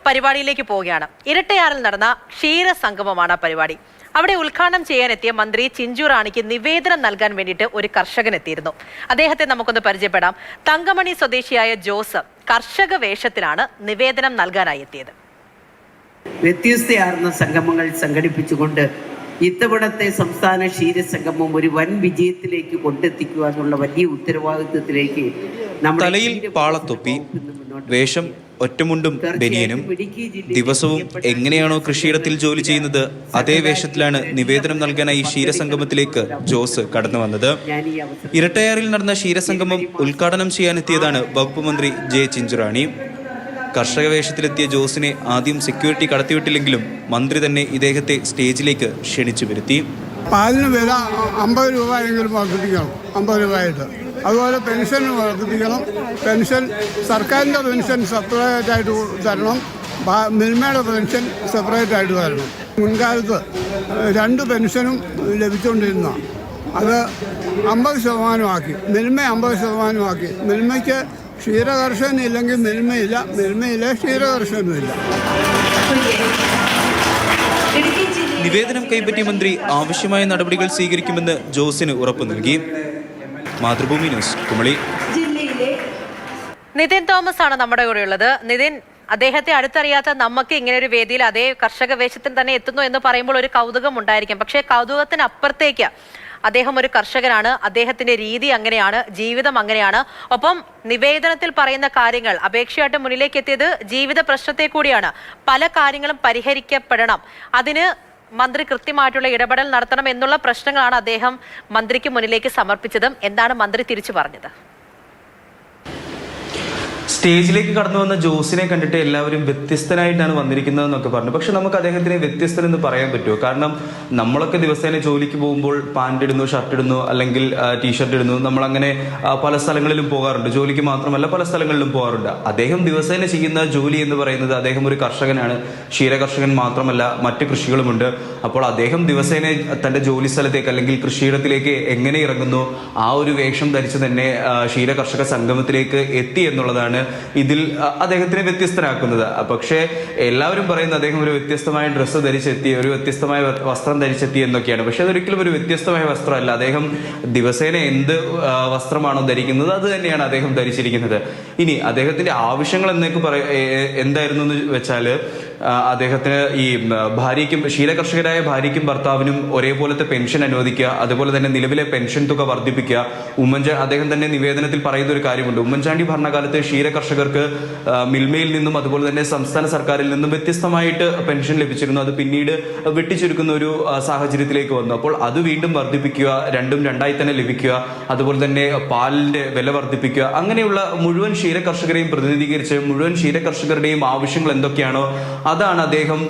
പരിപാടിയിലേക്ക് പോവുകയാണ്. ഇരട്ടയാറിൽ നടന്ന ക്ഷീരസംഗമമാണ് ആ പരിപാടി. അവിടെ ഉദ്ഘാടനം ചെയ്യാനെത്തിയ മന്ത്രി ചിഞ്ചു റാണിക്ക് നിവേദനം നൽകാൻ വേണ്ടിയിട്ട് ഒരു കർഷകൻ എത്തിയിരുന്നു. അദ്ദേഹത്തെ നമുക്കൊന്ന് പരിചയപ്പെടാം. തങ്കമണി സ്വദേശിയായ ജോസ് കർഷക വേഷത്തിലാണ് നിവേദനം നൽകാനായി എത്തിയത്. വ്യത്യസ്തയാർന്ന സംഗമങ്ങൾ സംഘടിപ്പിച്ചുകൊണ്ട് ഇത്തവണത്തെ സംസ്ഥാന ക്ഷീരസംഗമം ഒരു വൻ വിജയത്തിലേക്ക് കൊണ്ടെത്തിക്കുക എന്നുള്ള വലിയ ഉത്തരവാദിത്വത്തിലേക്ക് തലയിൽ പാളത്തൊപ്പി, വേഷം ഒറ്റമുണ്ടും ബനിയനും, ദിവസവും എങ്ങനെയാണോ കൃഷിയിടത്തിൽ ജോലി ചെയ്യുന്നത് അതേ വേഷത്തിലാണ് നിവേദനം നൽകാനായി ക്ഷീരസംഗമത്തിലേക്ക് ജോസ് കടന്നു വന്നത്. ഇരട്ടയാറിൽ നടന്ന ക്ഷീരസംഗമം ഉദ്ഘാടനം ചെയ്യാനെത്തിയതാണ് വകുപ്പ് മന്ത്രി ജെ ചിഞ്ചുറാണി. കർഷക വേഷത്തിലെത്തിയ ജോസിനെ ആദ്യം സെക്യൂരിറ്റി കടത്തിവിട്ടില്ലെങ്കിലും മന്ത്രി തന്നെ ഇദ്ദേഹത്തെ സ്റ്റേജിലേക്ക് ക്ഷണിച്ചു വരുത്തി. പാലിന് വില 50 രൂപയെങ്കിലും വർദ്ധിപ്പിക്കണം, 50 രൂപയായിട്ട്. അതുപോലെ പെൻഷൻ വർദ്ധിപ്പിക്കണം. പെൻഷൻ സർക്കാരിൻ്റെ പെൻഷൻ സെപ്പറേറ്റ് ആയിട്ട് തരണം, മിൽമയുടെ പെൻഷൻ സെപ്പറേറ്റ് ആയിട്ട് തരണം. മുൻകാലത്ത് 2 പെൻഷനും ലഭിച്ചുകൊണ്ടിരുന്ന അത് 50% ആക്കി, മിൽമ 50% ആക്കി. മിൽമയ്ക്ക് ക്ഷീരകർഷകൻ ഇല്ലെങ്കിൽ മിൽമയില്ല, മിൽമയിലെ ക്ഷീരകർഷകനുമില്ല. നിവേദനം കൈപ്പറ്റിയ മന്ത്രി ആവശ്യമായ നടപടികൾ സ്വീകരിക്കുമെന്ന് ജോസിന് ഉറപ്പു നൽകി. മാതൃഭൂമി ന്യൂസ്, കുമളി. നിതിൻ തോമസ് ആണ് നമ്മുടെ കൂടെ ഉള്ളത്. നിതിൻ, അദ്ദേഹത്തെ അടുത്തറിയാത്ത നമുക്ക് ഇങ്ങനെ ഒരു വേദിയിൽ അതേ കർഷക വേഷത്തിൽ തന്നെ എത്തുന്നു എന്ന് പറയുമ്പോൾ ഒരു കൗതുകം ഉണ്ടായിരിക്കും. പക്ഷേ കൗതുകത്തിനപ്പുറത്തേക്ക് അദ്ദേഹം ഒരു കർഷകനാണ്, അദ്ദേഹത്തിന്റെ രീതി അങ്ങനെയാണ്, ജീവിതം അങ്ങനെയാണ്. ഒപ്പം നിവേദനത്തിൽ പറയുന്ന കാര്യങ്ങൾ അപേക്ഷയായിട്ട് മുന്നിലേക്ക് എത്തിയത് ജീവിത പ്രശ്നത്തെ കൂടിയാണ്. പല കാര്യങ്ങളും പരിഹരിക്കപ്പെടണം, അതിന് മന്ത്രി കൃത്യമായിട്ടുള്ള ഇടപെടൽ നടത്തണം എന്നുള്ള പ്രശ്നങ്ങളാണ് അദ്ദേഹം മന്ത്രിക്ക് മുന്നിലേക്ക് സമർപ്പിച്ചതും. എന്താണ് മന്ത്രി തിരിച്ചു പറഞ്ഞത്? സ്റ്റേജിലേക്ക് കടന്നു വന്ന ജോസിനെ കണ്ടിട്ട് എല്ലാവരും വ്യത്യസ്തനായിട്ടാണ് വന്നിരിക്കുന്നതെന്നൊക്കെ പറഞ്ഞു. പക്ഷെ നമുക്ക് അദ്ദേഹത്തിനെ വ്യത്യസ്തനെന്ന് പറയാൻ പറ്റുമോ? കാരണം നമ്മളൊക്കെ ദിവസേന ജോലിക്ക് പോകുമ്പോൾ പാൻറ് ഇടുന്നു, ഷർട്ട് ഇടുന്നു, അല്ലെങ്കിൽ ടീഷർട്ട് ഇടുന്നു. നമ്മളങ്ങനെ പല സ്ഥലങ്ങളിലും പോകാറുണ്ട്. ജോലിക്ക് മാത്രമല്ല പല സ്ഥലങ്ങളിലും പോകാറുണ്ട്. അദ്ദേഹം ദിവസേന ചെയ്യുന്ന ജോലി എന്ന് പറയുന്നത് അദ്ദേഹം ഒരു കർഷകനാണ്. ക്ഷീരകർഷകൻ മാത്രമല്ല, മറ്റ് കൃഷികളുമുണ്ട്. അപ്പോൾ അദ്ദേഹം ദിവസേന തൻ്റെ ജോലി സ്ഥലത്തേക്ക് അല്ലെങ്കിൽ കൃഷിയിടത്തിലേക്ക് എങ്ങനെ ഇറങ്ങുന്നു ആ ഒരു വേഷം ധരിച്ച് തന്നെ ക്ഷീരകർഷക സംഗമത്തിലേക്ക് എത്തി എന്നുള്ളതാണ് ഇതിൽ അദ്ദേഹത്തിനെ വ്യത്യസ്തനാക്കുന്നത്. പക്ഷേ എല്ലാവരും പറയുന്നത് അദ്ദേഹം ഒരു വ്യത്യസ്തമായ ഡ്രസ്സ് ധരിച്ചെത്തി, ഒരു വ്യത്യസ്തമായ വസ്ത്രം ധരിച്ചെത്തി എന്നൊക്കെയാണ്. പക്ഷെ അതൊരിക്കലും ഒരു വ്യത്യസ്തമായ വസ്ത്രമല്ല. അദ്ദേഹം ദിവസേന എന്ത് വസ്ത്രമാണോ ധരിക്കുന്നത് അത് തന്നെയാണ് അദ്ദേഹം ധരിച്ചിരിക്കുന്നത്. ഇനി അദ്ദേഹത്തിന്റെ ആവശ്യങ്ങൾ എന്തായിരുന്നു എന്ന് വെച്ചാൽ, അദ്ദേഹത്തിന് ഈ ഭാര്യയ്ക്കും, ക്ഷീരകർഷകരായ ഭാര്യയ്ക്കും ഭർത്താവിനും ഒരേപോലത്തെ പെൻഷൻ അനുവദിക്കുക, അതുപോലെ തന്നെ നിലവിലെ പെൻഷൻ തുക വർദ്ധിപ്പിക്കുക. അദ്ദേഹം തന്നെ നിവേദനത്തിൽ പറയുന്ന ഒരു കാര്യമുണ്ട്. ഉമ്മൻചാണ്ടി ഭരണകാലത്ത് ക്ഷീരകർഷകർക്ക് മിൽമയിൽ നിന്നും അതുപോലെ തന്നെ സംസ്ഥാന സർക്കാരിൽ നിന്നും വ്യത്യസ്തമായിട്ട് പെൻഷൻ ലഭിച്ചിരുന്നു. അത് പിന്നീട് വെട്ടിച്ചുരുക്കുന്ന ഒരു സാഹചര്യത്തിലേക്ക് വന്നു. അപ്പോൾ അത് വീണ്ടും വർദ്ധിപ്പിക്കുക, രണ്ടും രണ്ടായി തന്നെ ലഭിക്കുക, അതുപോലെ തന്നെ പാലിന്റെ വില വർദ്ധിപ്പിക്കുക. അങ്ങനെയുള്ള മുഴുവൻ ക്ഷീരകർഷകരെയും പ്രതിനിധീകരിച്ച് മുഴുവൻ ക്ഷീരകർഷകരുടെയും ആവശ്യങ്ങൾ എന്തൊക്കെയാണോ അതാണ് അദ്ദേഹം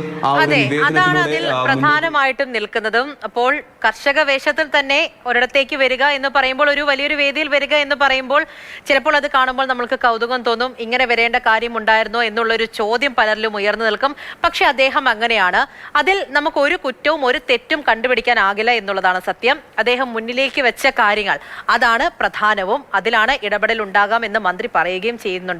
അതാണ് അതിൽ പ്രധാനമായിട്ടും നിൽക്കുന്നതും. അപ്പോൾ കർഷക വേഷത്തിൽ തന്നെ ഒരിടത്തേക്ക് വരിക എന്ന് പറയുമ്പോൾ, ഒരു വലിയൊരു വേദിയിൽ വരിക എന്ന് പറയുമ്പോൾ ചിലപ്പോൾ അത് കാണുമ്പോൾ നമ്മൾക്ക് കൗതുകം തോന്നും. ഇങ്ങനെ വരേണ്ട കാര്യം ഉണ്ടായിരുന്നോ എന്നുള്ളൊരു ചോദ്യം പലരിലും ഉയർന്നു നിൽക്കും. പക്ഷെ അദ്ദേഹം അങ്ങനെയാണ്. അതിൽ നമുക്ക് ഒരു കുറ്റവും ഒരു തെറ്റും കണ്ടുപിടിക്കാനാകില്ല എന്നുള്ളതാണ് സത്യം. അദ്ദേഹം മുന്നിലേക്ക് വെച്ച കാര്യങ്ങൾ അതാണ് പ്രധാനവും. അതിലാണ് ഇടപെടൽ ഉണ്ടാകാം എന്ന് മന്ത്രി പറയുകയും ചെയ്യുന്നുണ്ട്.